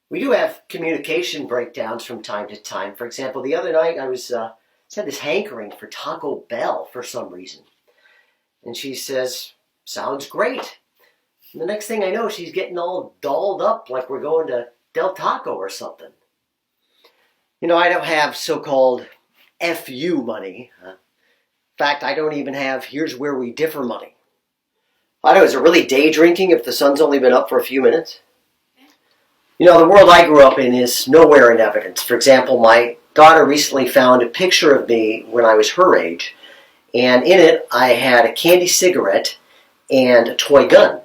We do have communication breakdowns from time to time. For example, the other night I had this hankering for Taco Bell for some reason. And she says, sounds great. And the next thing I know, she's getting all dolled up like we're going to Del Taco or something. I don't have so-called FU money. In fact, I don't even have here's where we differ money. I know, is it really day drinking if the sun's only been up for a few minutes? The world I grew up in is nowhere in evidence. For example, my daughter recently found a picture of me when I was her age, and in it I had a candy cigarette and a toy gun.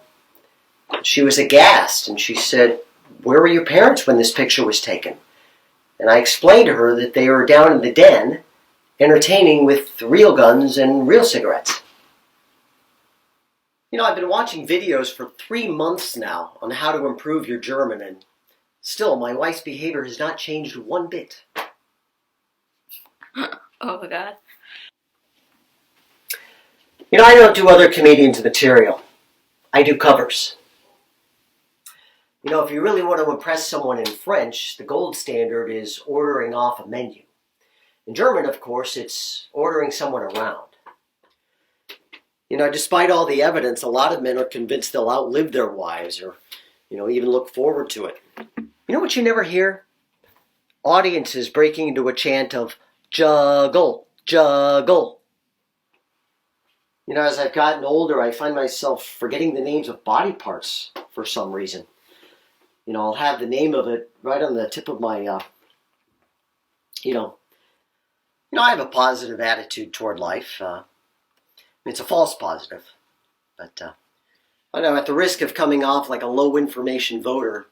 She was aghast, and she said, "Where were your parents when this picture was taken?" And I explained to her that they were down in the den, entertaining with real guns and real cigarettes. I've been watching videos for 3 months now on how to improve your German, and still my wife's behavior has not changed one bit. Oh my God. I don't do other comedians' material. I do covers. If you really want to impress someone in French, the gold standard is ordering off a menu. In German, of course, it's ordering someone around. Despite all the evidence, a lot of men are convinced they'll outlive their wives or, even look forward to it. What you never hear? Audiences breaking into a chant of juggle, juggle. As I've gotten older, I find myself forgetting the names of body parts for some reason. I'll have the name of it right on the tip of my, I have a positive attitude toward life. It's a false positive. But, I know, at the risk of coming off like a low-information voter,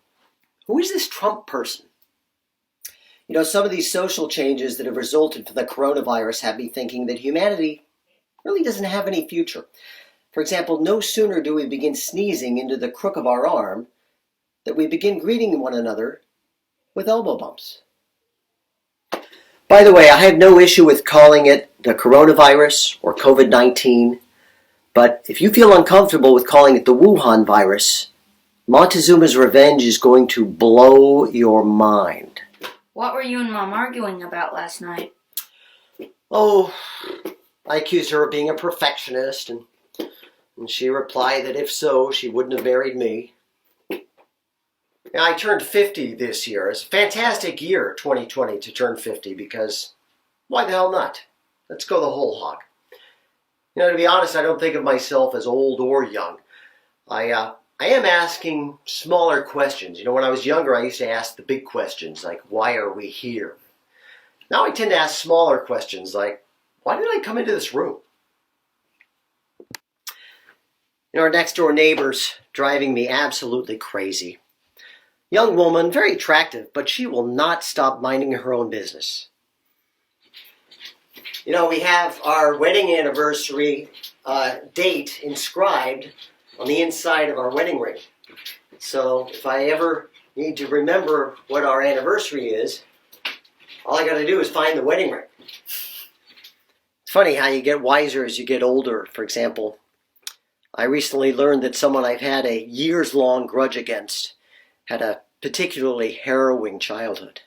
who is this Trump person? Some of these social changes that have resulted from the coronavirus have me thinking that humanity really doesn't have any future. For example, no sooner do we begin sneezing into the crook of our arm that we begin greeting one another with elbow bumps. By the way, I have no issue with calling it the coronavirus or COVID-19, but if you feel uncomfortable with calling it the Wuhan virus, Montezuma's revenge is going to blow your mind. What were you and Mom arguing about last night? Oh, I accused her of being a perfectionist, and she replied that if so, she wouldn't have married me. I turned 50 this year. It's a fantastic year, 2020, to turn 50, because why the hell not? Let's go the whole hog. To be honest, I don't think of myself as old or young. I am asking smaller questions. When I was younger, I used to ask the big questions, like, why are we here? Now I tend to ask smaller questions, like, why did I come into this room? Our next-door neighbor's driving me absolutely crazy. Young woman, very attractive, but she will not stop minding her own business. We have our wedding anniversary date inscribed on the inside of our wedding ring. So if I ever need to remember what our anniversary is, all I got to do is find the wedding ring. It's funny how you get wiser as you get older. For example, I recently learned that someone I've had a years-long grudge against had a particularly harrowing childhood.